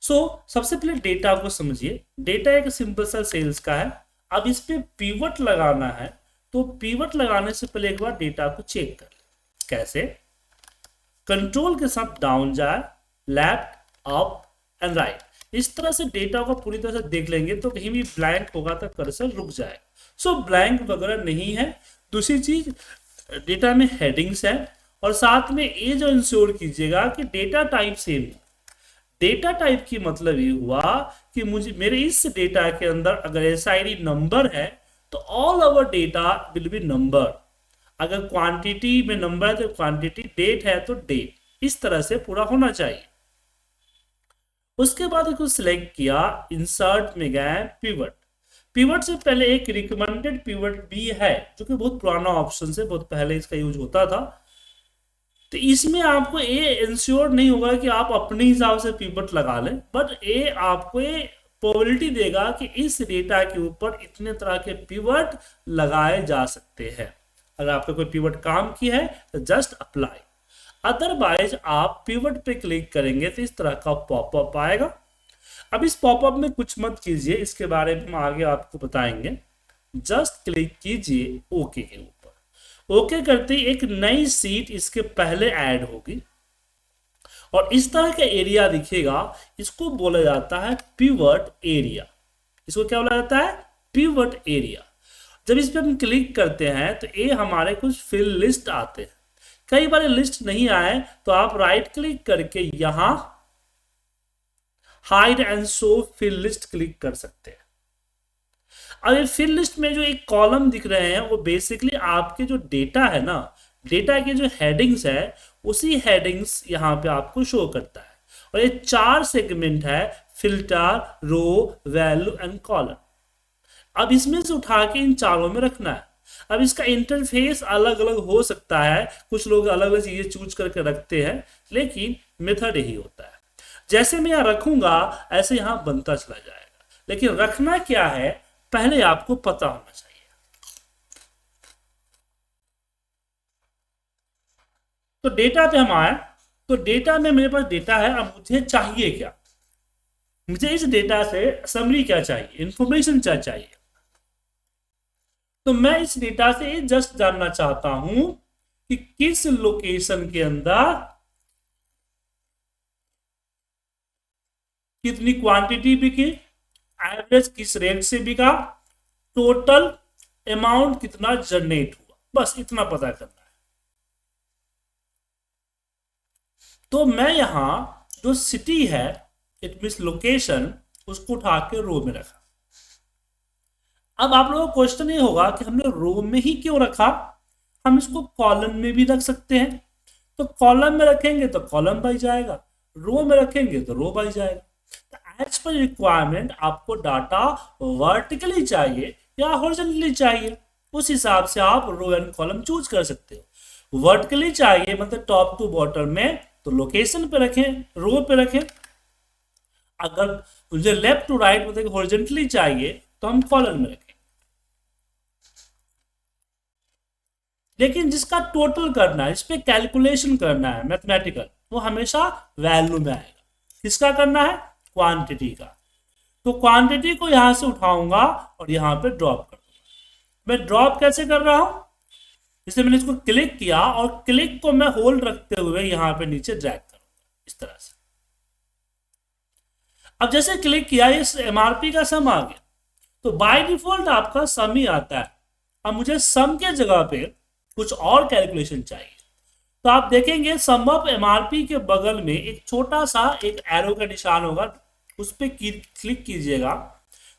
सबसे पहले डेटा को समझिए। डेटा एक सिंपल सा सेल्स का है। अब इस पे पिवट लगाना है, तो पिवट लगाने से पहले एक बार डेटा को चेक कर ले। कैसे? कंट्रोल के साथ डाउन जाए, लेफ्ट, अप एंड राइट, इस तरह से डेटा को पूरी तरह से देख लेंगे तो कहीं भी ब्लैंक होगा तो कर्सर रुक जाए। ब्लैंक वगैरह नहीं है। दूसरी चीज, डेटा में हेडिंग्स है, और साथ में ये जो इंश्योर कीजिएगा कि डेटा टाइप सेम है। डेटा टाइप की मतलब ये हुआ कि मुझे मेरे इस डेटा के अंदर अगर एसआईडी नंबर है तो all over data will be number. अगर क्वांटिटी में नंबर है तो क्वांटिटी, डेट है तो डेट, इस तरह से पूरा होना चाहिए। उसके बाद इसको सिलेक्ट किया, इंसर्ट में गए, पिवट। पिवट से पहले एक रिकमेंडेड पिवट भी है जो कि बहुत पुराना ऑप्शन है, बहुत पहले इसका यूज होता था। तो इसमें आपको ये इंश्योर नहीं होगा कि आप अपने हिसाब से पिवट लगा लें, बट ये आपको ये प्रोबेबिलिटी देगा कि इस डेटा के ऊपर इतने तरह के पिवट लगाए जा सकते हैं। अगर आपका कोई पिवट काम की है तो जस्ट अप्लाई, अदरवाइज आप पिवट पे क्लिक करेंगे तो इस तरह का पॉपअप आएगा। अब इस पॉपअप में कुछ मत कीजिए, इसके बारे में हम आगे आपको बताएंगे। जस्ट क्लिक कीजिए ओके के ऊपर। ओके करते ही एक नई सीट इसके पहले ऐड होगी और इस तरह का एरिया दिखेगा। इसको बोला जाता है पिवट एरिया। इसको क्या बोला जाता है? Pivot area. जब इस पे हम क्लिक करते हैं तो ये हमारे कुछ फिल लिस्ट आते हैं। कई बार लिस्ट नहीं आए तो आप राइट क्लिक करके यहां hide and show field list click कर सकते हैं। अब ये फिल लिस्ट में जो एक कॉलम दिख रहे हैं वो बेसिकली आपके जो डेटा है ना, डेटा के जो हेडिंग्स है उसी हेडिंग्स यहाँ पे आपको शो करता है। और ये 4 सेगमेंट है, filter, row, value and column. अब इसमें से उठा के इन चारों में रखना है। अब इसका इंटरफेस अलग अलग हो सकता है, कुछ लोग अलग अलग चीजें चूज करके रखते हैं, लेकिन मेथड यही होता है। जैसे मैं यहाँ रखूंगा ऐसे यहाँ बनता चला जाएगा, लेकिन रखना क्या है पहले आपको पता होना चाहिए। तो डेटा पे हम आए, तो डेटा में मेरे पास डेटा है। अब मुझे चाहिए क्या? मुझे इस डेटा से समरी क्या चाहिए, इंफॉर्मेशन क्या चाहिए। तो मैं इस डेटा से जस्ट जानना चाहता हूं कि किस लोकेशन के अंदर कितनी क्वांटिटी बिकी, एवरेज किस रेट से बिका, टोटल अमाउंट कितना जनरेट हुआ, बस इतना पता करना है। तो मैं यहां जो सिटी है, इट मीन लोकेशन, उसको उठा के रो में रखा। अब आप लोगों को क्वेश्चन ये होगा कि हमने रो में ही क्यों रखा, हम इसको कॉलम में भी रख सकते हैं। तो कॉलम में रखेंगे तो कॉलम बाई जाएगा, रो में रखेंगे तो रो बाई जाएगा। तो एज पर रिक्वायरमेंट आपको डाटा वर्टिकली चाहिए या हॉरिजॉन्टली चाहिए, उस हिसाब से आप रो एंड कॉलम चूज कर सकते हो। वर्टिकली चाहिए मतलब टॉप टू बॉटम में, तो लोकेशन पे रखें, रो पे रखें। अगर मुझे लेफ्ट टू राइट मतलब हॉरिजॉन्टली चाहिए तो हम कॉलम में रखें। लेकिन जिसका टोटल करना है, इस पे कैलकुलेशन करना है मैथमेटिकल, वो हमेशा वैल्यू में आएगा। किसका करना है? क्वांटिटी का। तो क्वांटिटी को यहां से उठाऊंगा और यहां पे ड्रॉप कर दूंगा। मैं ड्रॉप कैसे कर रहा हूं? जैसे मैंने इसको क्लिक किया और क्लिक को मैं होल्ड रखते हुए यहां पे नीचे ड्रैग करूंगा इस तरह से। अब जैसे क्लिक किया इस एमआरपी का सम आ गया, तो बाय डिफॉल्ट आपका सम ही आता है। अब मुझे सम के जगह पे कुछ और कैलकुलेशन चाहिए, तो आप देखेंगे सम ऑफ एमआरपी के बगल में एक छोटा सा एक एरो का निशान होगा, उस पर क्लिक कीजिएगा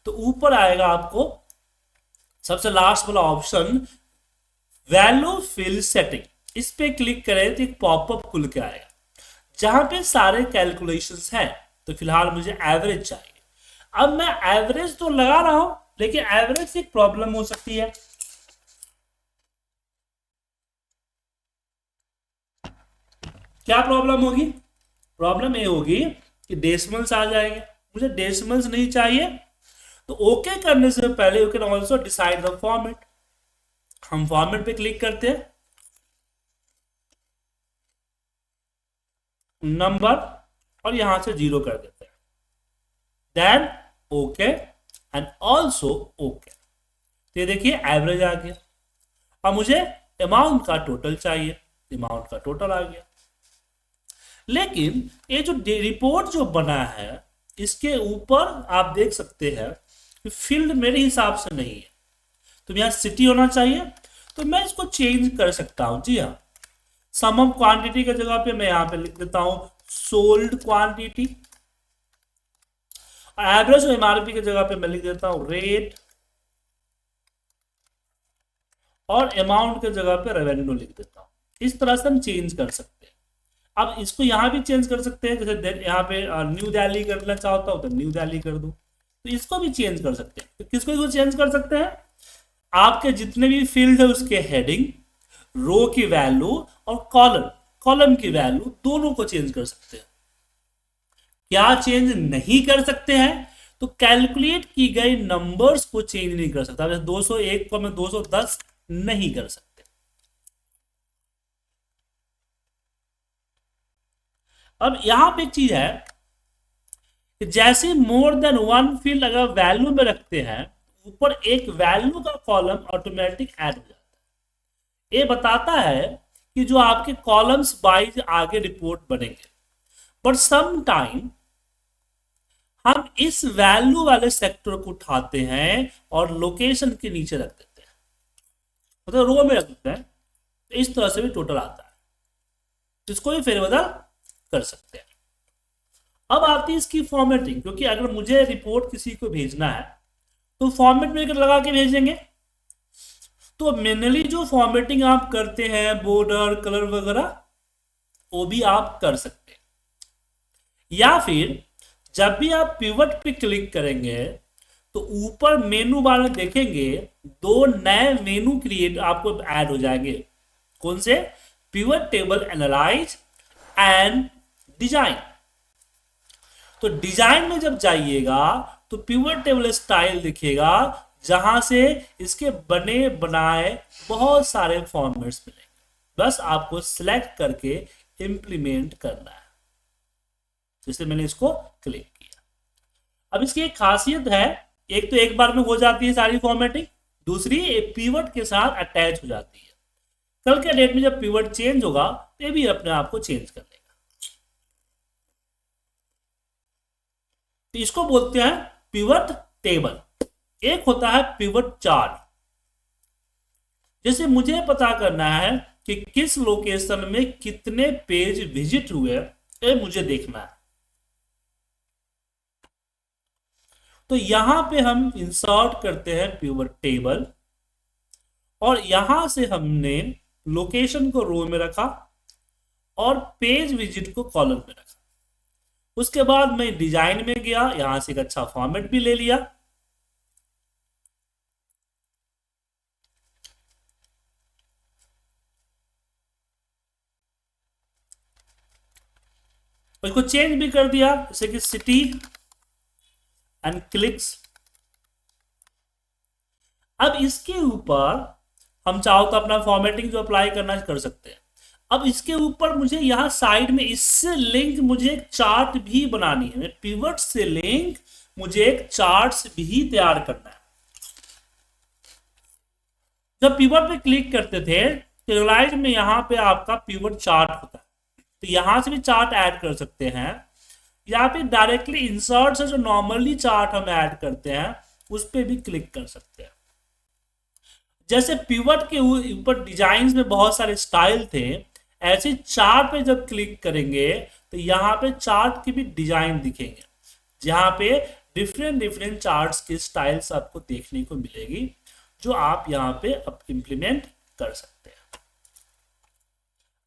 तो ऊपर आएगा आपको सबसे लास्ट वाला ऑप्शन, वैल्यू फिल सेटिंग। इस पे क्लिक करें तो एक पॉपअप खुल के आएगा जहां पे सारे कैलकुलेशंस हैं। तो फिलहाल मुझे एवरेज चाहिए। अब मैं एवरेज तो लगा रहा हूं, लेकिन एवरेज से एक प्रॉब्लम हो सकती है। क्या प्रॉब्लम होगी? प्रॉब्लम ये होगी कि डेसिमल्स आ जाएंगे, मुझे डेसिमल्स नहीं चाहिए। तो ओके करने से पहले you can also decide the format. हम फॉर्मेट पे क्लिक करते हैं, नंबर, और यहां से 0 कर देते हैं। Then okay and also okay. तो ये देखिए एवरेज आ गया। अब मुझे अमाउंट का टोटल चाहिए, अमाउंट का टोटल आ गया। लेकिन ये जो रिपोर्ट जो बना है इसके ऊपर आप देख सकते हैं कि फील्ड मेरे हिसाब से नहीं है, तो यहाँ सिटी होना चाहिए। तो मैं इसको चेंज कर सकता हूं। जी हाँ, सम ऑफ क्वांटिटी की जगह पे मैं यहाँ पे लिख देता हूं सोल्ड क्वांटिटी, एवरेज एमआरपी की जगह पे मैं लिख देता हूं रेट, और अमाउंट की जगह पे रेवेन्यू लिख देता हूं। इस तरह से हम चेंज कर सकते हैं। अब इसको यहां भी चेंज कर सकते हैं, जैसे यहाँ पे न्यू दिल्ली करना चाहता हूं तो न्यू दिल्ली कर दूं, तो इसको भी चेंज कर सकते हैं। तो किसको इसको चेंज कर सकते हैं? आपके जितने भी फील्ड है उसके हेडिंग, रो की वैल्यू और कॉलम की वैल्यू दोनों को चेंज कर सकते हैं। क्या चेंज नहीं कर सकते हैं? तो कैलकुलेट की गई नंबर्स को चेंज नहीं कर सकता। जैसे 201 को मैं 210 नहीं कर सकते। अब यहां पे एक चीज है कि जैसे मोर देन वन फील्ड अगर वैल्यू में रखते हैं, ऊपर एक वैल्यू का कॉलम ऑटोमेटिक ऐड हो जाता है। ये बताता है कि जो आपके कॉलम्स वाइज आगे रिपोर्ट बनेंगे। बट सम टाइम हम इस वैल्यू वाले सेक्टर को उठाते हैं और लोकेशन के नीचे रख देते हैं, मतलब रो में रख देते हैं। तो इस तरह से भी टोटल आता है, इसको भी फेरबदल कर सकते हैं। अब आती है इसकी फॉर्मेटिंग, क्योंकि अगर मुझे रिपोर्ट किसी को भेजना है तो फॉर्मेट में लगा के भेजेंगे। तो मैनुअली जो फॉर्मेटिंग आप करते हैं बॉर्डर कलर वगैरह, वो भी आप कर सकते हैं। या फिर जब भी आप पिवट पे क्लिक करेंगे तो ऊपर मेनू बार में देखेंगे दो नए मेनू क्रिएट आपको ऐड हो जाएंगे। कौन से? Pivot table analyse and design. तो डिजाइन में जब जाइएगा तो पिवट टेबल स्टाइल दिखेगा, जहां से इसके बने बनाए बहुत सारे फॉर्मेट्स मिलेंगे। बस आपको सिलेक्ट करके इंप्लीमेंट करना है। जैसे मैंने इसको क्लिक किया। अब इसकी एक खासियत है, एक तो एक बार में हो जाती है सारी फॉर्मेटिंग, दूसरी एक पिवट के साथ अटैच हो जाती है। कल के डेट में जब पिवट चेंज होगा तो ये भी अपने आप को चेंज कर लेगा। तो इसको बोलते हैं पिवट टेबल। एक होता है पिवट चार्ट। जैसे मुझे पता करना है कि किस लोकेशन में कितने पेज विजिट हुए, ये मुझे देखना है। तो यहां पे हम इंसर्ट करते हैं पिवट टेबल, और यहां से हमने लोकेशन को रो में रखा और पेज विजिट को कॉलम में रखा। उसके बाद मैं डिजाइन में गया, यहां से एक अच्छा फॉर्मेट भी ले लिया। उसको चेंज भी कर दिया, जैसे कि सिटी एंड क्लिक्स। अब इसके ऊपर हम चाहो तो अपना फॉर्मेटिंग जो अप्लाई करना कर सकते हैं। अब इसके ऊपर मुझे यहां साइड में इससे लिंक मुझे एक चार्ट भी बनानी है। पिवट से लिंक मुझे एक चार्ट भी तैयार करना है। जब पिवट पे क्लिक करते थे तो रियलाइज में यहां पे आपका पिवट चार्ट होता है, तो यहां से भी चार्ट ऐड कर सकते हैं, या फिर डायरेक्टली इंसर्ट से जो नॉर्मली चार्ट हम ऐड करते हैं उस पर भी क्लिक कर सकते हैं। जैसे पिवट के ऊपर डिजाइन में बहुत सारे स्टाइल थे, ऐसे चार्ट पे जब क्लिक करेंगे तो यहाँ पे चार्ट की भी डिजाइन दिखेंगे, जहां पे डिफरेंट डिफरेंट चार्ट्स की स्टाइल्स आपको देखने को मिलेगी, जो आप यहाँ पे अब इंप्लीमेंट कर सकते हैं।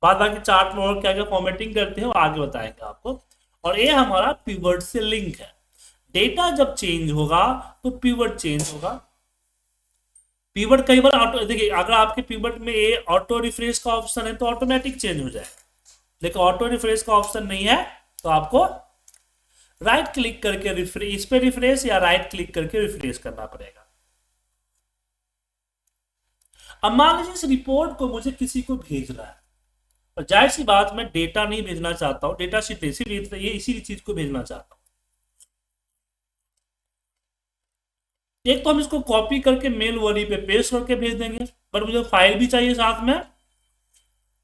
बाद बाकी चार्ट में और क्या क्या फॉर्मेटिंग करते हैं वो आगे बताएंगे आपको। और ये हमारा पिवट से लिंक है। डेटा जब चेंज होगा तो पिवट चेंज होगा। पिवट कई बार ऑटो, देखिए अगर आपके पिवट में ये ऑटो रिफ्रेश का ऑप्शन है तो ऑटोमेटिक चेंज हो जाएगा, लेकिन ऑटो रिफ्रेश का ऑप्शन नहीं है तो आपको राइट क्लिक करके रिफ्रेश, इस पे रिफ्रेश या राइट क्लिक करके रिफ्रेश करना पड़ेगा। अब मान लीजिए इस रिपोर्ट को मुझे किसी को भेजना है, और जाहिर सी बात मैं डेटा नहीं भेजना चाहता हूं, डेटा शीट इसी चीज को भेजना चाहता हूं। एक तो हम इसको कॉपी करके मेल वरी पे पेस्ट करके भेज देंगे, पर मुझे फाइल भी चाहिए साथ में।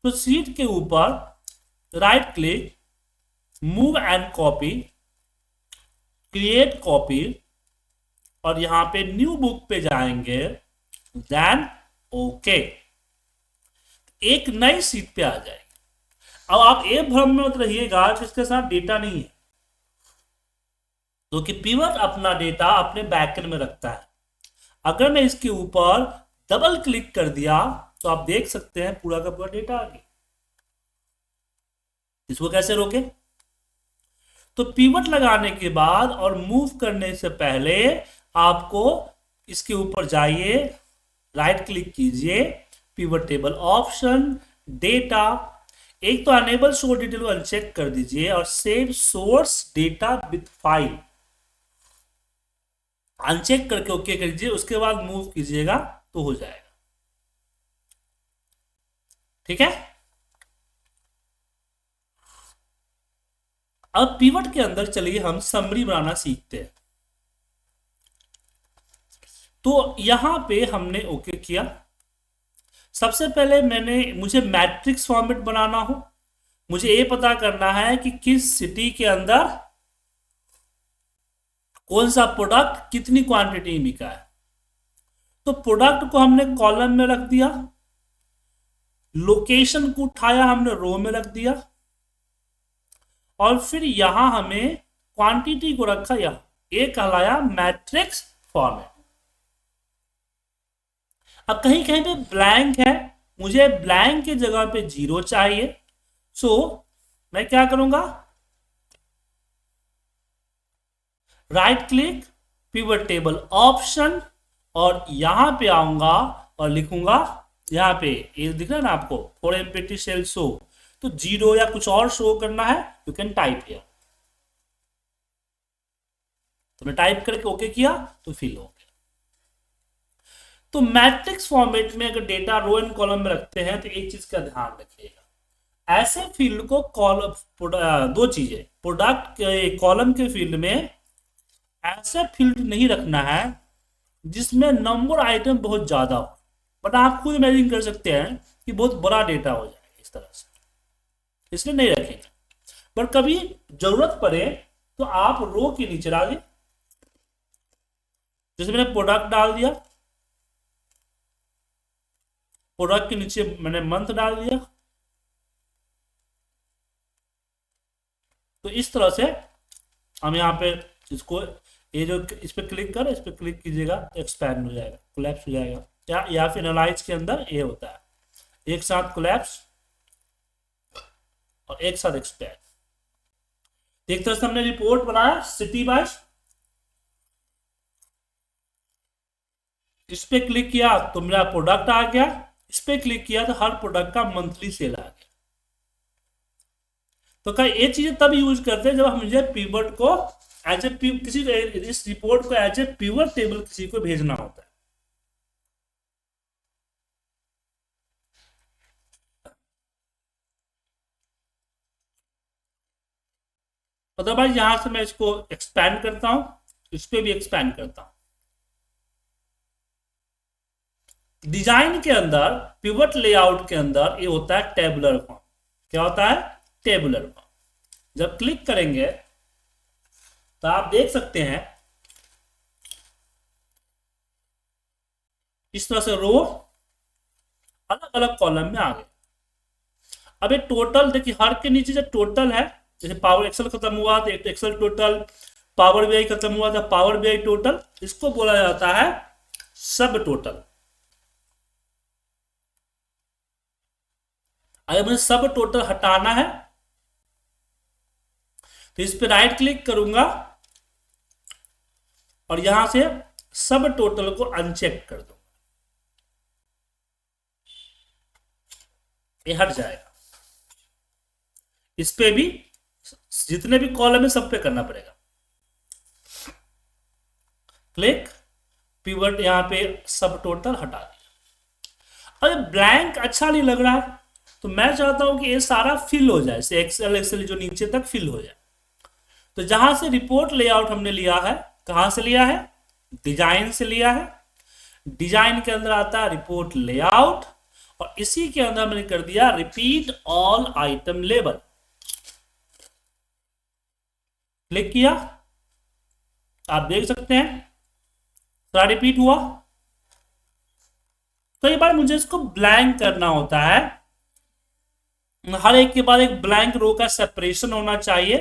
तो सीट के ऊपर right click, move and copy, create copy, और यहां पे न्यू बुक पे जाएंगे, देन ओके, एक नई सीट पे आ जाएगी। अब आप ये भ्रम में मत रहिएगा कि इसके साथ डेटा नहीं है, तो कि पिवट अपना डेटा अपने बैकएंड में रखता है। अगर मैं इसके ऊपर डबल क्लिक कर दिया तो आप देख सकते हैं पूरा का पूरा डेटा आ गया। इसको कैसे रोके? तो पिवट लगाने के बाद और मूव करने से पहले आपको इसके ऊपर जाइए, राइट क्लिक कीजिए, पिवट टेबल ऑप्शन, डेटा, एक तो अनेबल शो डिटेल को अनचेक कर दीजिए और save source data with file uncheck करके ओके कर दीजिए। उसके बाद मूव कीजिएगा तो हो जाएगा। ठीक है। अब पिवट के अंदर चलिए हम समरी बनाना सीखते हैं। तो यहां पे हमने ओके किया। सबसे पहले मुझे मैट्रिक्स फॉर्मेट बनाना हो, मुझे ये पता करना है कि किस सिटी के अंदर कौन सा प्रोडक्ट कितनी क्वांटिटी में बिका है। तो प्रोडक्ट को हमने कॉलम में रख दिया, लोकेशन को उठाया हमने रो में रख दिया, और फिर यहां हमें क्वांटिटी को रखा, यह कहलाया मैट्रिक्स फॉर्मेट। अब कहीं कहीं पे ब्लैंक है, मुझे ब्लैंक के जगह पे 0 चाहिए। सो मैं क्या करूंगा, right click, pivot table option, और यहां पे आऊंगा और लिखूंगा, यहां पे ये दिख रहा है ना आपको, फॉर एम्प्टी सेल शो, तो 0 या कुछ और शो करना है, यू कैन टाइप हियर। तो मैं टाइप करके ओके किया तो फिल हो गया। तो मैट्रिक्स फॉर्मेट में अगर डेटा रो एंड कॉलम में रखते हैं तो एक चीज का ध्यान रखिएगा, ऐसे फील्ड को कॉलम, दो चीजें, प्रोडक्ट के कॉलम के फील्ड में ऐसा फील्ड नहीं रखना है जिसमें नंबर आइटम बहुत ज्यादा हो, बट आप खुद इमेजिन कर सकते हैं कि बहुत बड़ा डेटा हो जाएगा इस तरह से, इसलिए नहीं रखेंगे। पर कभी जरूरत पड़े तो आप रो के नीचे डालिए, जैसे मैंने प्रोडक्ट डाल दिया, प्रोडक्ट के नीचे मैंने मंथ डाल दिया। तो इस तरह से हम यहाँ पे इसको, ये जो इस पे क्लिक कर, इस पे क्लिक कीजिएगा, एक्सपैंड हो जाएगा, कोलैप्स हो जाएगा, या फिर एनालाइज के अंदर ये होता है, एक साथ कोलैप्स और एक साथ एक्सपैंड। एक तरह से हमने रिपोर्ट बनाया सिटी वाइज, इस पे क्लिक किया तो मेरा प्रोडक्ट आ गया, इस पे क्लिक किया तो हर प्रोडक्ट का मंथली सेल आ गया। तो क्या ये चीजें तब यूज करते हैं जब हम मुझे पिवट को एज ए किसी, इस रिपोर्ट को एज ए पिवट टेबल किसी को भेजना होता है। अदरवाइज यहां से मैं इसको एक्सपैंड करता हूं, इस पे भी एक्सपैंड करता हूं। डिजाइन के अंदर, पिवट लेआउट के अंदर ये होता है टेबुलर फॉर्म। क्या होता है? Tabular form. जब क्लिक करेंगे तो आप देख सकते हैं इस तरह से रो अलग अलग कॉलम में आ गए। अब ये टोटल देखिए, हर के नीचे जो टोटल है, जैसे पावर एक्सेल खत्म हुआ तो एक्सेल टोटल, पावर बीआई खत्म हुआ था पावर बीआई टोटल, इसको बोला जाता है सब टोटल। अगर मुझे सब टोटल हटाना है तो इस पे राइट क्लिक करूंगा और यहां से सब टोटल को अनचेक कर दूंगा, ये हट जाएगा। इस पे भी जितने भी कॉलम है सब पे करना पड़ेगा। क्लिक, पिवट, यहां पे सब टोटल हटा दिया। अरे ब्लैंक अच्छा नहीं लग रहा है तो मैं चाहता हूं कि ये सारा फिल हो जाए, एक्सेल जो नीचे तक फिल हो जाए। तो जहां से रिपोर्ट लेआउट हमने लिया है, कहां से लिया है? डिजाइन से लिया है। डिजाइन के अंदर आता है रिपोर्ट लेआउट, और इसी के अंदर मैंने कर दिया repeat all item label. Click किया, आप देख सकते हैं सारा रिपीट हुआ। कई बार मुझे इसको ब्लैंक करना होता है, हर एक के बाद एक ब्लैंक रो का सेपरेशन होना चाहिए।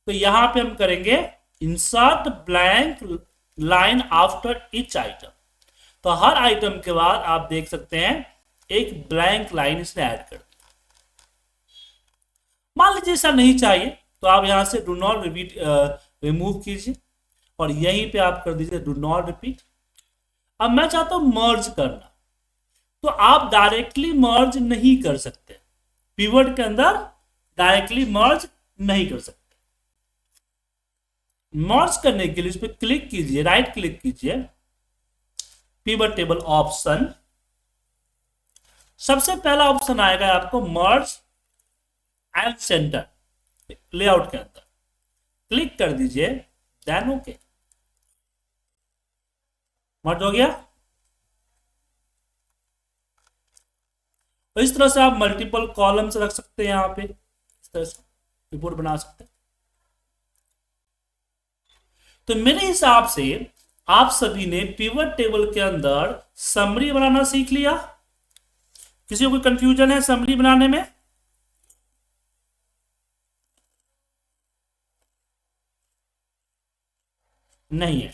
तो यहां पे हम करेंगे insert blank line after each item. तो हर आइटम के बाद आप देख सकते हैं एक ब्लैंक लाइन इसने ऐड कर दी। मान लीजिए ऐसा नहीं चाहिए तो आप यहां से डू नॉट रिपीट रिमूव कीजिए और यहीं पे आप कर दीजिए डू नॉट रिपीट। अब मैं चाहता हूं मर्ज करना, तो आप डायरेक्टली मर्ज नहीं कर सकते, पिवट के अंदर डायरेक्टली मर्ज नहीं कर सकते। मर्ज करने के लिए इस पर क्लिक कीजिए, राइट क्लिक कीजिए, पिवट टेबल ऑप्शन, सबसे पहला ऑप्शन आएगा आपको मर्ज एंड सेंटर लेआउट के अंदर, क्लिक कर दीजिए, देन ओके, मर्ज हो गया। तो इस तरह से आप मल्टीपल कॉलम्स रख सकते हैं, यहां पे इस तरह से रिपोर्ट बना सकते हैं। तो मेरे हिसाब से आप सभी ने पिवट टेबल के अंदर समरी बनाना सीख लिया। किसी को कोई कंफ्यूजन है समरी बनाने में? नहीं है।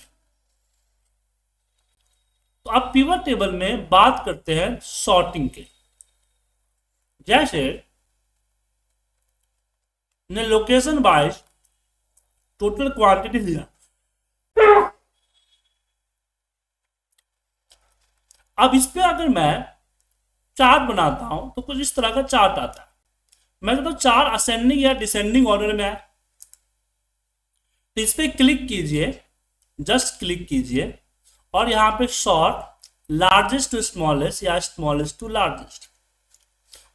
तो अब पिवट टेबल में बात करते हैं सॉर्टिंग के। जैसे ने लोकेशन वाइज टोटल क्वांटिटी दिया, अब इस पे अगर मैं चार्ट बनाता हूं तो कुछ इस तरह का चार्ट आता है। मैं कहता हूं चार्ट असेंडिंग या डिसेंडिंग ऑर्डर में है, तो इस पे क्लिक कीजिए, जस्ट क्लिक कीजिए और यहां पे सॉर्ट लार्जेस्ट टू स्मॉलेस्ट या स्मॉलेस्ट टू लार्जेस्ट,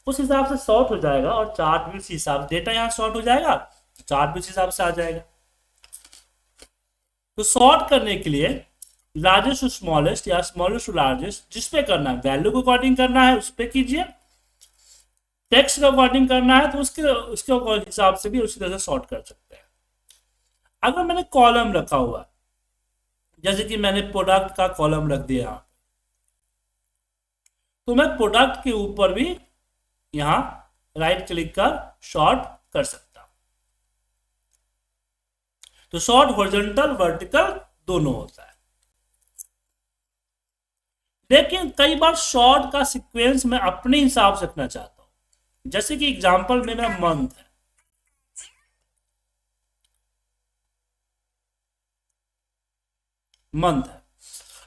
उस हिसाब से सॉर्ट हो जाएगा और चार्ट भी उसी हिसाब से, डेटा यहां सॉर्ट हो जाएगा तो चार्ट भी उस हिसाब से आ जाएगा। तो सॉर्ट करने के लिए लार्जेस्ट टू स्मॉलेस्ट या स्मॉलेस्ट टू लार्जेस्ट जिस पे करना है, वैल्यू को अकॉर्डिंग करना है उस पे कीजिए, टेक्स्ट का अकॉर्डिंग करना है तो उसके हिसाब से भी उसी तरह से सॉर्ट कर सकते हैं। अगर मैंने कॉलम रखा हुआ, जैसे कि मैंने प्रोडक्ट का कॉलम रख दिया, तो मैं प्रोडक्ट के ऊपर भी यहां राइट क्लिक कर सॉर्ट कर सकता हूं। तो सॉर्ट हॉरिजॉन्टल वर्टिकल दोनों होता है। लेकिन कई बार सॉर्ट का सीक्वेंस मैं अपने हिसाब से रखना चाहता हूं, जैसे कि एग्जांपल में मेरा मंथ है, मंथ है।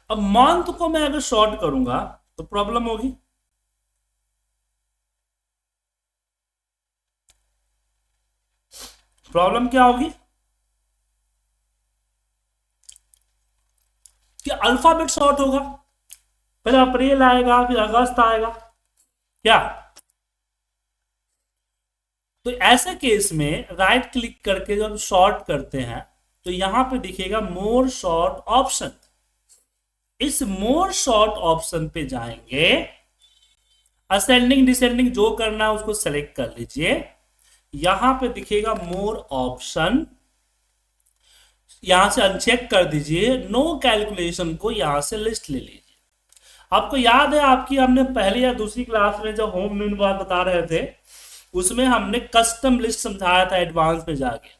अब मंथ को मैं अगर सॉर्ट करूंगा तो प्रॉब्लम होगी। प्रॉब्लम क्या होगी कि अल्फाबेट सॉर्ट होगा, पहले अप्रैल आएगा फिर अगस्त आएगा क्या। तो ऐसे केस में राइट क्लिक करके जब सॉर्ट करते हैं तो यहां पे दिखेगा मोर सॉर्ट ऑप्शन। इस मोर सॉर्ट ऑप्शन पे जाएंगे, असेंडिंग डिसेंडिंग जो करना है उसको सेलेक्ट कर लीजिए, यहां पे दिखेगा मोर ऑप्शन, यहां से अनचेक कर दीजिए, नो कैलकुलेशन को यहां से लिस्ट ले लीजिए। आपको याद है आपकी हमने पहली या दूसरी क्लास में जब होम मेनू बार बता रहे थे उसमें हमने कस्टम लिस्ट समझाया था एडवांस में जाके।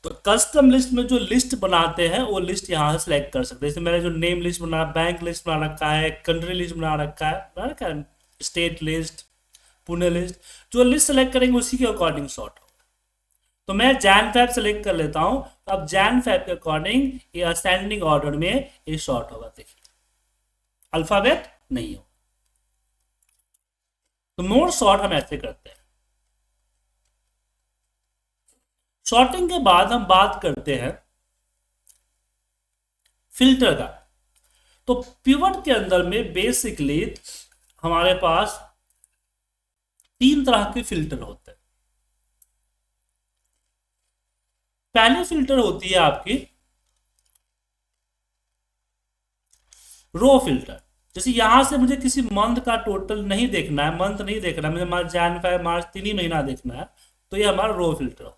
तो कस्टम लिस्ट में जो लिस्ट बनाते हैं वो लिस्ट यहां से सिलेक्ट कर सकते हैं। जैसे मैंने जो नेम लिस्ट बना, बैंक लिस्ट बना रखा है, कंट्री लिस्ट बना रखा है, स्टेट लिस्ट, पुणे लिस्ट, जो लिस्ट सेलेक्ट करेंगे उसी के अकॉर्डिंग सॉर्ट होगा। तो मैं जैन फैब सेलेक्ट कर लेता हूं, तो अब जैन फैब के अकॉर्डिंग ये असेंडिंग ऑर्डर में ये सॉर्ट होगा। देखिए अल्फाबेट नहीं हो, तो मोर सॉर्ट हम ऐसे करते हैं। सॉर्टिंग के बाद हम बात करते हैं फिल्टर का। तो पिवट के अंदर में बेसिकली हमारे पास 3 तरह के फिल्टर होते हैं। पहली फिल्टर होती है आपकी रो फिल्टर, जैसे यहां से मुझे किसी मंथ का टोटल नहीं देखना है, मंथ नहीं देखना है, मुझे मार्च जैन फेब मार्च 3 ही महीना देखना है, तो ये हमारा रो फिल्टर हो।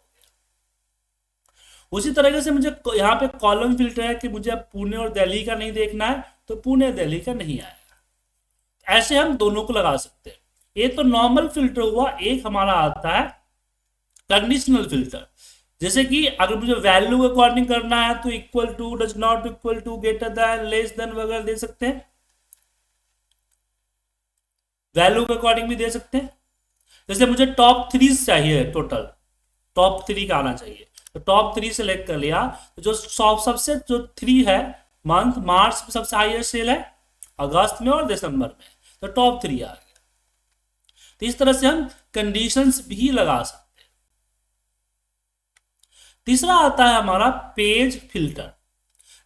उसी तरीके से मुझे यहाँ पे कॉलम फिल्टर है कि मुझे अब पुणे और दिल्ली का नहीं देखना है, तो पुणे दिल्ली का नहीं आएगा। ऐसे हम दोनों को लगा सकते हैं। ये तो नॉर्मल फिल्टर हुआ। एक हमारा आता है कंडीशनल फिल्टर, जैसे कि अगर मुझे वैल्यू अकॉर्डिंग करना है तो equal to, does not equal to, greater than, less than वगैरह दे सकते हैं। वैल्यू के अकॉर्डिंग भी दे सकते हैं। जैसे मुझे टॉप 3 चाहिए, टोटल टॉप 3 का आना चाहिए, तो टॉप 3 सेलेक्ट कर लिया, तो जो सबसे जो 3 है मंथ, मार्च में सबसे हाईएस्ट सेल है, अगस्त में और दिसंबर में, तो टॉप 3 आ गया। तो इस तरह से हम कंडीशंस भी लगा सकते हैं। तीसरा आता है हमारा पेज फिल्टर,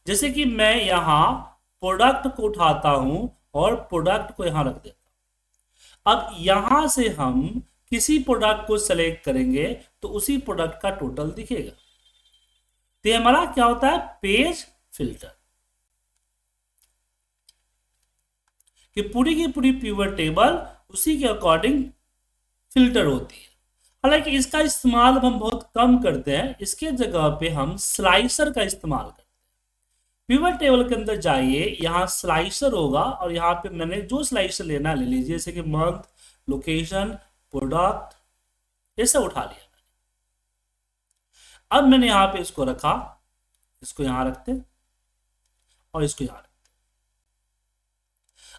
जैसे कि मैं यहां प्रोडक्ट को उठाता हूं और प्रोडक्ट को यहां रख देता हूं। अब यहां से हम किसी प्रोडक्ट को सेलेक्ट करेंगे तो उसी प्रोडक्ट का टोटल दिखेगा। तो हमारा क्या होता है, पेज फिल्टर, कि पूरी की पूरी पिवट टेबल उसी के अकॉर्डिंग फिल्टर होती है। हालांकि इसका इस्तेमाल हम बहुत कम करते हैं, इसके जगह पे हम स्लाइसर का इस्तेमाल करते हैं। पिवट टेबल के अंदर जाइए, यहाँ स्लाइसर होगा और यहाँ पे मैंने जो स्लाइसर लेना ले लीजिए, जैसे कि मंथ, लोकेशन, प्रोडक्ट, ये सब उठा लिया मैंने। अब मैंने यहाँ पे इसको रखा, इसको यहाँ रखते और इसको यहाँ रखते।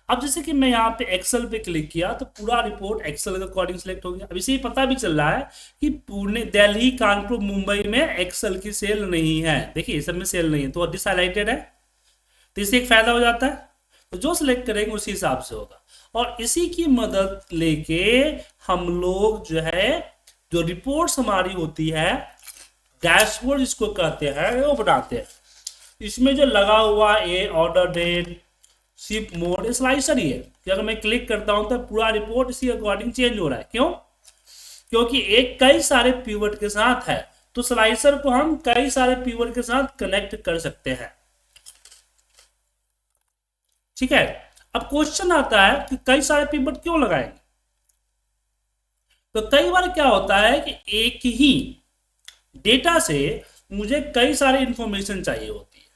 अब जैसे कि मैं यहाँ पे एक्सेल पे क्लिक किया तो पूरा रिपोर्ट एक्सेल के अकॉर्डिंग सिलेक्ट हो गया। अब इसे पता भी चल रहा है कि पुणे, दिल्ली, कानपुर, मुंबई में एक्सेल की सेल नहीं है। देखिए इस सब में सेल नहीं है तो डिसहाइलाइटेड है, तो इससे एक फायदा हो जाता है। तो जो सिलेक्ट करेंगे उसी हिसाब से होगा। और इसी की मदद लेके हम लोग जो है, जो रिपोर्ट्स हमारी होती है, डैशबोर्ड जिसको कहते हैं, वो बनाते हैं। इसमें जो लगा हुआ ये order date, ship mode, slicer ही है कि अगर मैं क्लिक करता हूं तो पूरा रिपोर्ट इसी अकॉर्डिंग चेंज हो रहा है। क्यों? क्योंकि एक कई सारे पीवर्ड के साथ है, तो स्लाइसर को हम कई सारे पीवर्ड के साथ कनेक्ट कर सकते हैं। ठीक है। अब क्वेश्चन आता है कि कई सारे पीवर्ड क्यों लगाएंगे? तो कई बार क्या होता है कि एक ही डेटा से मुझे कई सारे इंफॉर्मेशन चाहिए होती है,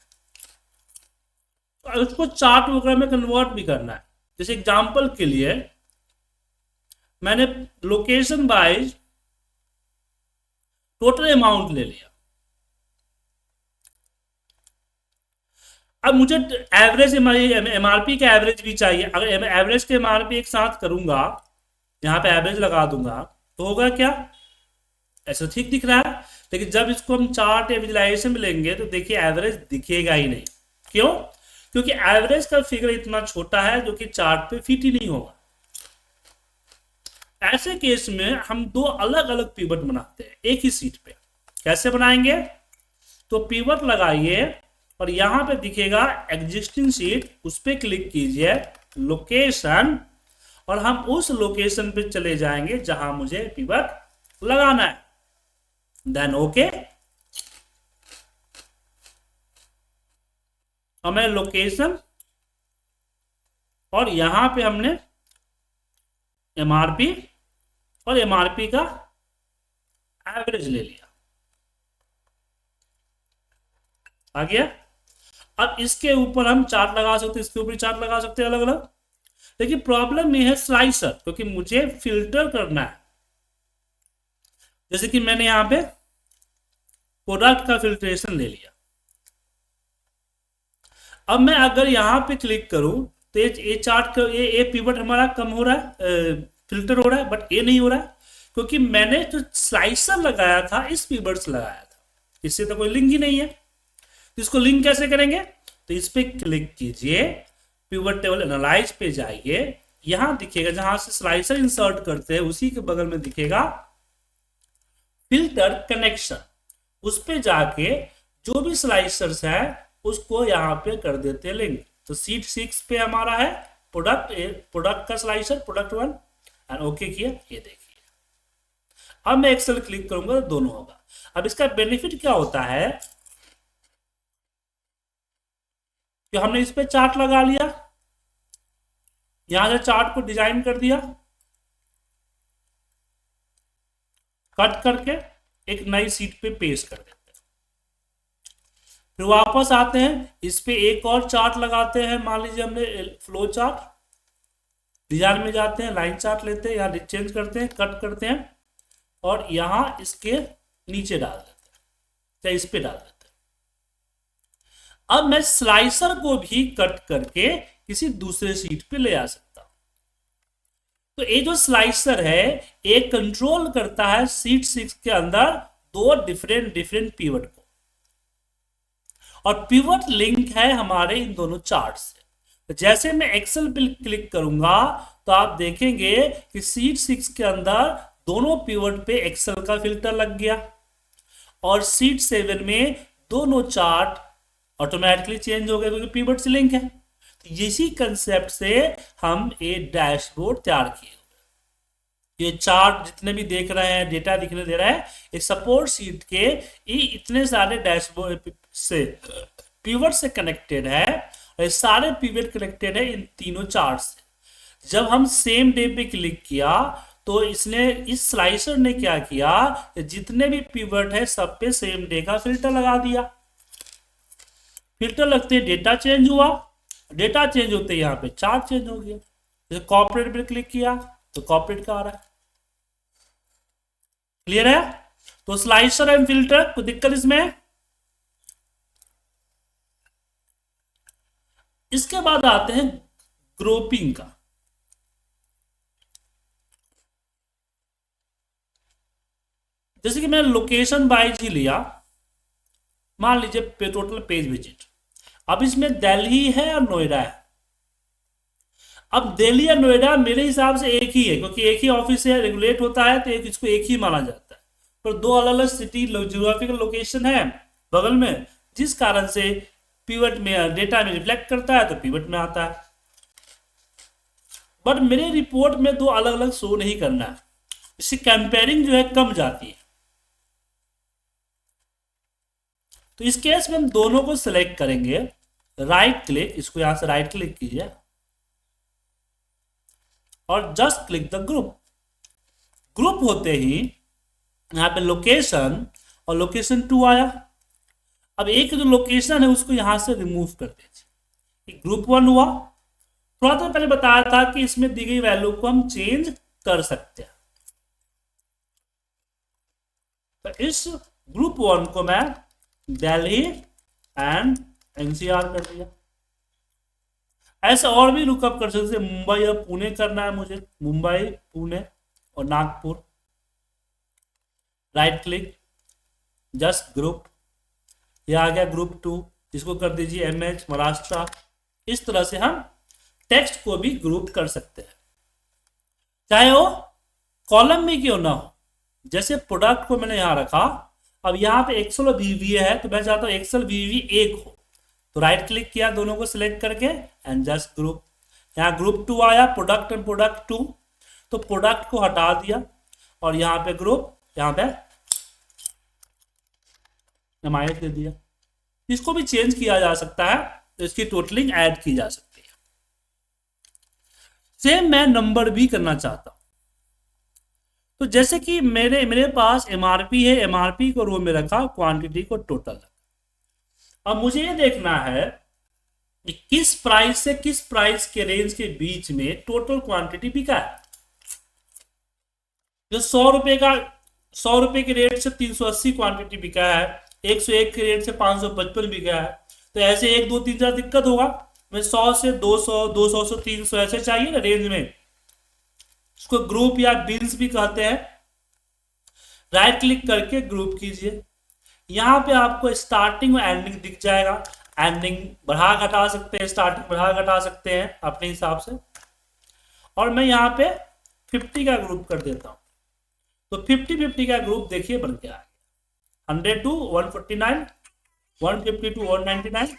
तो उसको चार्ट वगैरह में कन्वर्ट भी करना है। जैसे एग्जांपल के लिए मैंने लोकेशन वाइज टोटल अमाउंट ले लिया। अब मुझे एवरेज एमआरपी का एवरेज भी चाहिए। अगर एवरेज के एमआरपी एक साथ करूंगा, यहां पे एवरेज लगा दूंगा, तो होगा क्या, ऐसा ठीक दिख रहा है। लेकिन जब इसको हम चार्ट या विजुलाइजेशन में लेंगे तो देखिए एवरेज दिखेगा ही नहीं। क्यों? क्योंकि एवरेज का फिगर इतना छोटा है जो कि चार्ट पे फिट ही नहीं होगा। ऐसे केस में हम दो अलग अलग पिवट बनाते हैं एक ही सीट पे। कैसे बनाएंगे? तो पिवट लगाइए और यहां पे दिखेगा एग्जिस्टिंग सीट, उस पर क्लिक कीजिए, लोकेशन, और हम उस लोकेशन पे चले जाएंगे जहां मुझे पिवट लगाना है। Then okay. और मैं लोकेशन और यहां पे हमने एमआरपी और एमआरपी का एवरेज ले लिया। आ गया। अब इसके ऊपर हम चार्ट लगा सकते हैं, इसके ऊपर चार्ट लगा सकते हैं अलग अलग। लेकिन प्रॉब्लम ये है स्लाइसर, क्योंकि मुझे फिल्टर करना है। जैसे कि मैंने यहां पे प्रोडक्ट का फिल्ट्रेशन ले लिया। अब मैं अगर यहां पे क्लिक करूं तो ये चार्ट ये पिवट हमारा कम हो रहा है, फिल्टर हो रहा है, बट ये नहीं हो रहा है क्योंकि मैंने जो स्लाइसर लगाया था इस पिवट से लगाया था, इससे तो कोई लिंक ही नहीं है। तो इसको लिंक कैसे करेंगे? तो इस पे क्लिक कीजिए, पिवट टेबल एनालाइज पे जाइए, यहां दिखेगा जहां से स्लाइसर इंसर्ट करते हैं उसी के बगल में दिखेगा फिल्टर कनेक्शन। उस पे जाके जो भी स्लाइसर्स है उसको यहाँ पे कर देते हैं लिंक। तो सीट 6 पे हमारा है प्रोडक्ट का स्लाइसर, प्रोडक्ट 1, एंड ओके किया। ये देखिए अब मैं एक्सेल क्लिक करूंगा तो दोनों होगा। अब इसका बेनिफिट क्या होता है कि हमने इस पे चार्ट लगा लिया, यहां से चार्ट को डिजाइन कर दिया, कट करके एक नई सीट पे पेस्ट कर देते हैं। फिर वापस आते हैं, इस पे एक और चार्ट लगाते हैं, मान लीजिए हमने फ्लो चार्ट, डिजाइन में जाते हैं, लाइन चार्ट लेते हैं, यहाँ चेंज करते हैं, कट करते हैं और यहाँ इसके नीचे डाल देते हैं, या इस पे डाल देते हैं। अब मैं स्लाइसर को भी कट करके किसी दूसरे सीट पे ले आ सकता हूं। तो ये जो स्लाइसर है, ये कंट्रोल करता है सीट 6 के अंदर दो डिफरेंट डिफरेंट पिवट को, और पिवट लिंक है हमारे इन दोनों चार्ट से। तो जैसे मैं एक्सेल पे क्लिक करूंगा तो आप देखेंगे कि सीट 6 के अंदर दोनों पिवट पे एक्सेल का फिल्टर लग गया, और सीट 7 में दोनों चार्ट ऑटोमेटिकली चेंज हो गए क्योंकि पिवट से लिंक है। तो इसी कंसेप्ट से हम एक डैशबोर्ड तैयार किए। ये चार्ट जितने भी देख रहे हैं, डेटा दिखने दे रहा है, एक सपोर्ट सीट के ये इतने सारे डैशबोर्ड से पिवट से कनेक्टेड है, और ये सारे पिवट कनेक्टेड है इन तीनों चार्ट से। जब हम सेम डे पे क्लिक किया तो इसने, इस स्लाइसर ने क्या किया, जितने भी पिवट है सब पे सेम डे का फिल्टर लगा दिया। फिल्टर लगते डेटा चेंज हुआ, डेटा चेंज होते यहाँ पे चार्ट चेंज हो गया। जैसे कॉर्पोरेट पे क्लिक किया तो कॉर्पोरेट का आ रहा है। क्लियर है? तो स्लाइसर एंड फिल्टर, कोई दिक्कत इसमें? इसके बाद आते हैं ग्रुपिंग का। जैसे कि मैंने लोकेशन वाइज ही लिया, मान लीजिए टोटल पेज विजिट, अब इसमें दिल्ली है और नोएडा है। अब दिल्ली या नोएडा मेरे हिसाब से एक ही है, क्योंकि एक ही ऑफिस है, रेगुलेट होता है, तो एक इसको एक ही माना जाता है। पर दो अलग अलग सिटी ज्योग्राफिकल लोकेशन है बगल में, जिस कारण से पिवट में डेटा में रिफ्लेक्ट करता है तो पिवट में आता है। बट मेरे रिपोर्ट में दो अलग अलग शो नहीं करना है, इससे कंपेयरिंग जो है कम जाती है। तो इस केस में हम दोनों को सिलेक्ट करेंगे, राइट क्लिक, इसको यहां से राइट क्लिक कीजिए और just click the group. Group होते ही यहाँ पे लोकेशन और लोकेशन 2 आया। अब एक जो लोकेशन है उसको यहां से रिमूव कर दीजिए, ग्रुप 1 हुआ। थोड़ा तो पहले बताया था कि इसमें दी गई वैल्यू को हम चेंज कर सकते हैं। तो इस ग्रुप 1 को मैं दिल्ली एंड एनसीआर कर दिया। ऐसे और भी लुकअप कर सकते, मुंबई और पुणे करना है मुझे, मुंबई, पुणे और Nagpur. Right click, just group, ये आ गया ग्रुप 2, इसको कर दीजिए एमएच महाराष्ट्र। इस तरह से हम टेक्स्ट को भी ग्रुप कर सकते हैं, चाहे वो कॉलम में क्यों ना हो। जैसे प्रोडक्ट को मैंने यहां रखा, अब यहाँ पे एक्सेल और वीवी है, तो मैं चाहता हूं एक्सेल वीवी एक हो, तो राइट क्लिक किया दोनों को सिलेक्ट करके एंड जस्ट ग्रुप। यहाँ ग्रुप 2 आया, प्रोडक्ट एंड प्रोडक्ट 2, तो प्रोडक्ट को हटा दिया और यहाँ पे ग्रुप, यहाँ पे एमआईएस दे दिया। इसको भी चेंज किया जा सकता है, तो इसकी टोटलिंग ऐड की जा सकती है। सेम मैं नंबर भी करना चाहता हूं, तो जैसे कि मेरे मेरे पास एमआरपी है, एमआरपी को रो में रखा, क्वांटिटी को टोटल रखा। अब मुझे ये देखना है कि किस प्राइस से किस प्राइस के रेंज के बीच में टोटल क्वांटिटी बिका है। जो 100 रुपए का, 100 रुपए के रेट से 380 क्वांटिटी बिका है, 101 के रेट से 555 बिका है, तो ऐसे 1 2 3 4 दिक्कत होगा। मैं 100 से 200, 200 से 300 ऐसे चाहिए ना रेंज में। इसको ग्रुप या बिन्स भी कहते हैं। राइट क्लिक करके ग्रुप कीजिए, यहां पे आपको स्टार्टिंग और एंडिंग दिख जाएगा। एंडिंग बढ़ा घटा सकते हैं, स्टार्टिंग बढ़ा घटा सकते हैं अपने हिसाब से। और मैं यहाँ पे 50 का ग्रुप कर देता हूं, तो 50-50 का ग्रुप देखिए बन गया है, 100 टू 149, 150 टू 199।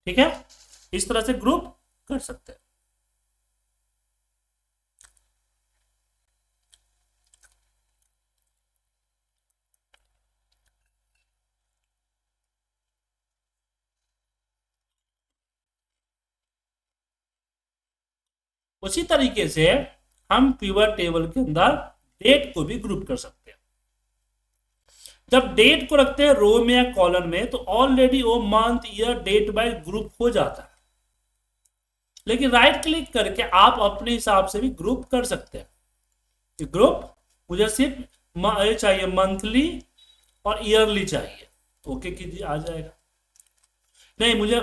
ठीक है, इस तरह से ग्रुप कर सकते हैं। उसी तरीके से हम पिवट टेबल के अंदर डेट को भी ग्रुप कर सकते हैं। जब डेट को रखते हैं रो में या कॉलम में तो ऑलरेडी वो month year date by group हो जाता है, लेकिन राइट क्लिक करके आप अपने हिसाब से भी ग्रुप कर सकते हैं। ग्रुप मुझे सिर्फ चाहिए मंथली और ईयरली चाहिए, ओके कीजिए, आ जाएगा। नहीं, मुझे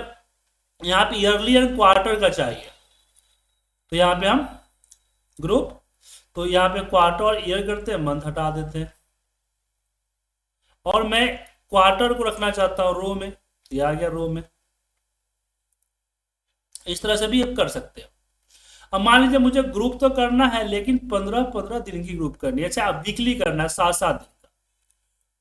यहाँ पे ईयरली एंड क्वार्टर का चाहिए, तो यहाँ पे हम ग्रुप, तो यहाँ पे क्वार्टर और ईयर करते हैं, मंथ हटा देते हैं। और मैं क्वार्टर को रखना चाहता हूँ रो में, ये आ गया रो में। इस तरह से भी आप कर सकते हो। अब मान लीजिए मुझे ग्रुप तो करना है लेकिन 15-15 दिन की ग्रुप करनी है, अच्छा अब वीकली करना है 7-7 दिन का,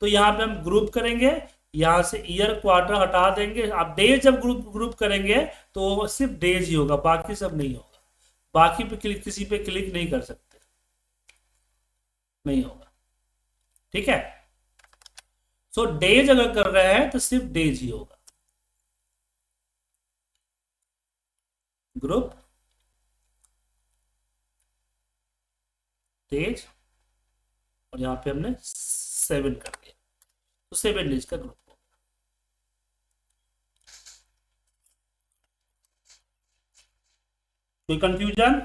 तो यहाँ पे हम ग्रुप करेंगे, यहाँ से ईयर क्वार्टर हटा देंगे। आप डेज जब ग्रुप करेंगे तो सिर्फ डेज ही होगा, बाकी सब नहीं होगा। बाकी पे क्लिक, किसी पे क्लिक नहीं कर सकते, नहीं होगा, ठीक है। सो डेज अगर कर रहे हैं तो सिर्फ डेज ही होगा। ग्रुप डेज, और यहां पे हमने 7 कर दिया, तो 7 डेज का ग्रुप होगा। कोई कंफ्यूजन?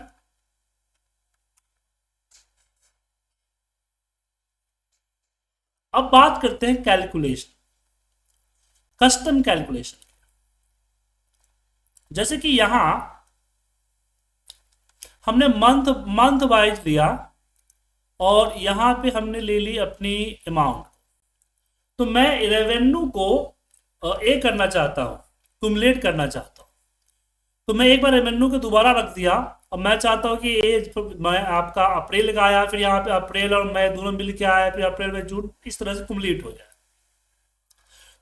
अब बात करते हैं कैलकुलेशन, कस्टम कैलकुलेशन। जैसे कि यहां हमने मंथ वाइज लिया और यहां पे हमने ले ली अपनी अमाउंट, तो मैं रेवेन्यू को ए करना चाहता हूं, कुमुलेट करना चाहता हूं, तो मैं एक बार रेवेन्यू को दोबारा रख दिया। अब मैं चाहता हूं कि ए मैं आपका अप्रैल का आया, फिर यहाँ पे अप्रैल और मई दोनों मिल के आया, फिर अप्रैल में जून, इस तरह से कुमुलेट हो जाए,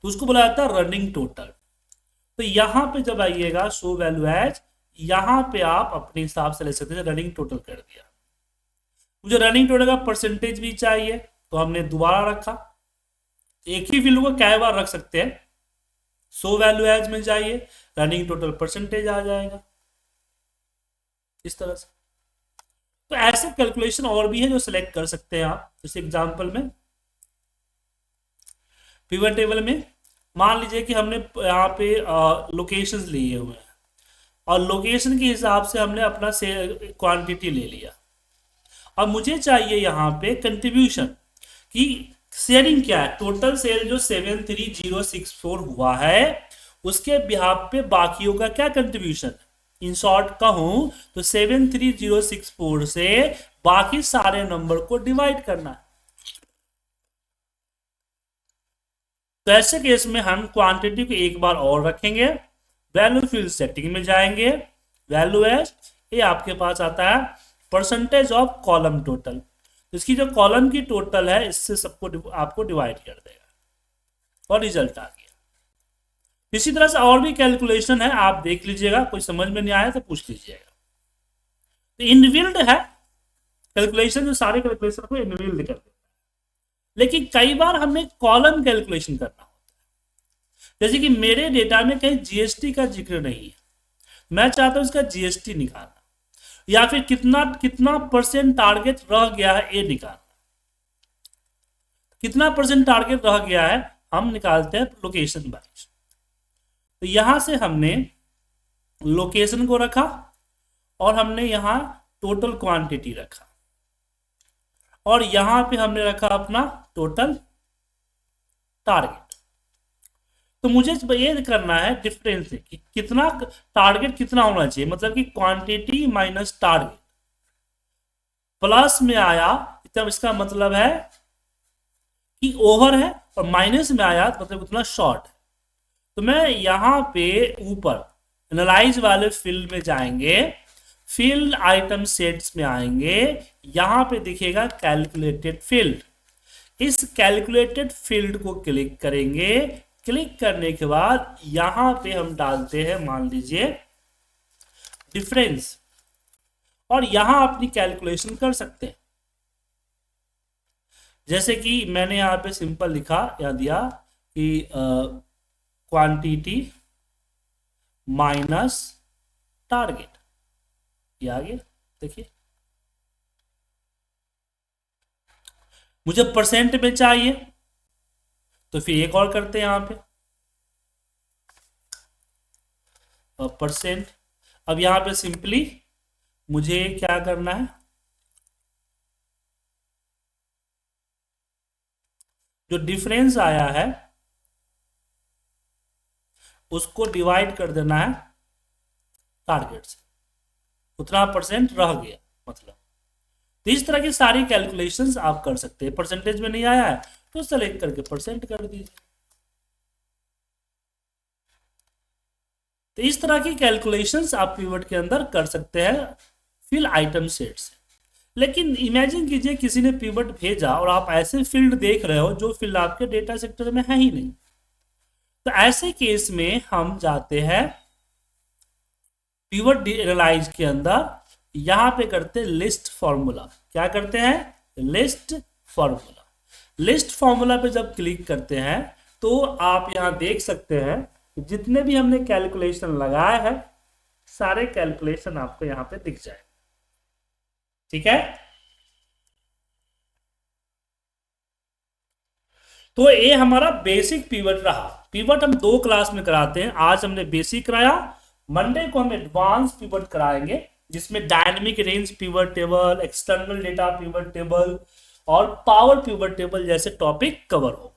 तो उसको बोला जाता है रनिंग टोटल। तो यहां पे जब आइएगा शो वैल्यू एज, यहां पे आप अपने हिसाब से ले सकते हैं, रनिंग टोटल कर दिया। मुझे रनिंग टोटल का परसेंटेज भी चाहिए, तो हमने दोबारा रखा। एक ही वैल्यू को कई बार रख सकते हैं, शो वैल्यू एज में जाइए, रनिंग टोटल परसेंटेज आ जाएगा, इस तरह से। तो ऐसे कैलकुलेशन और भी है जो सिलेक्ट कर सकते हैं आप। जैसे एग्जांपल में पिवट टेबल में मान लीजिए कि हमने यहाँ पे लोकेशंस लिए हुए हैं, और लोकेशन के हिसाब से हमने अपना क्वांटिटी ले लिया। अब मुझे चाहिए यहाँ पे कंट्रीब्यूशन कि शेयरिंग क्या है, टोटल सेल जो 73064 हुआ है उसके बिहाफ पे बाकियों का क्या कंट्रीब्यूशन। इन शॉर्ट कहूं तो 73064 से बाकी सारे नंबर को डिवाइड करना है। तो ऐसे केस में हम क्वांटिटी को एक बार और रखेंगे, वैल्यू फील्ड सेटिंग में जाएंगे, वैल्यू एज, ये आपके पास आता है परसेंटेज ऑफ कॉलम टोटल, इसकी जो कॉलम की टोटल है इससे सबको आपको डिवाइड कर देगा और रिजल्ट आ गया। इसी तरह से और भी कैलकुलेशन है, आप देख लीजिएगा, कोई समझ में नहीं आया तो पूछ लीजिएगा। तो इनबिल्ड है कैलकुलेशन, जो सारे कैलकुलेशन को इनबिल्ड कर देता है, लेकिन कई बार हमें कॉलम कैलकुलेशन करना होता है। जैसे कि मेरे डेटा में कहीं जीएसटी का जिक्र नहीं है, मैं चाहता हूं इसका जीएसटी निकालना, या फिर कितना कितना परसेंट टारगेट रह गया है ये निकालना। कितना परसेंट टारगेट रह गया है हम निकालते हैं लोकेशन वाइज। तो यहां से हमने लोकेशन को रखा और हमने यहां टोटल क्वांटिटी रखा, और यहां पे हमने रखा अपना टोटल टारगेट। तो मुझे ये करना है डिफरेंस कि कितना टारगेट कितना होना चाहिए, मतलब कि क्वांटिटी माइनस टारगेट प्लस में आया तब इसका मतलब है कि ओवर है, और माइनस में आया मतलब उतना शॉर्ट है। तो मैं यहां पे ऊपर एनालाइज वाले फील्ड में जाएंगे, फील्ड आइटम सेट्स में आएंगे, यहां पे दिखेगा कैलकुलेटेड फील्ड। इस कैलकुलेटेड फील्ड को क्लिक करेंगे, क्लिक करने के बाद यहां पे हम डालते हैं मान लीजिए डिफरेंस, और यहां अपनी कैलकुलेशन कर सकते हैं। जैसे कि मैंने यहां पे सिंपल लिखा या दिया कि क्वांटिटी माइनस टारगेट, ये आ गया। देखिए मुझे परसेंट में चाहिए, तो फिर एक और करते हैं यहाँ पे परसेंट। अब यहाँ पे सिंपली मुझे क्या करना है, जो डिफरेंस आया है उसको डिवाइड कर देना है टारगेट से, उतना परसेंट रह गया मतलब। तो इस तरह की सारी कैलकुलेशंस आप कर सकते हैं। परसेंटेज में नहीं आया है तो सेलेक्ट करके परसेंट कर दीजिए। तो इस तरह की कैलकुलेशंस आप पिवट के अंदर कर सकते हैं फिल आइटम सेट से। लेकिन इमेजिन कीजिए किसी ने पिवट भेजा और आप ऐसे फील्ड देख रहे हो जो फील्ड आपके डेटा सेक्टर में है ही नहीं, तो ऐसे केस में हम जाते हैं पिवट एनालाइज के अंदर, यहां पे करते हैं लिस्ट फॉर्मूला। क्या करते हैं, लिस्ट फॉर्मूला। लिस्ट फॉर्मूला पे जब क्लिक करते हैं तो आप यहां देख सकते हैं जितने भी हमने कैलकुलेशन लगाया है सारे कैलकुलेशन आपको यहां पे दिख जाए। ठीक है, तो ये हमारा बेसिक पिवट रहा। पिवट हम 2 क्लास में कराते हैं, आज हमने बेसिक कराया, मंडे को हम एडवांस पिवट कराएंगे जिसमें dynamic range pivot table, external data pivot table और पावर पिवट टेबल जैसे टॉपिक कवर हो।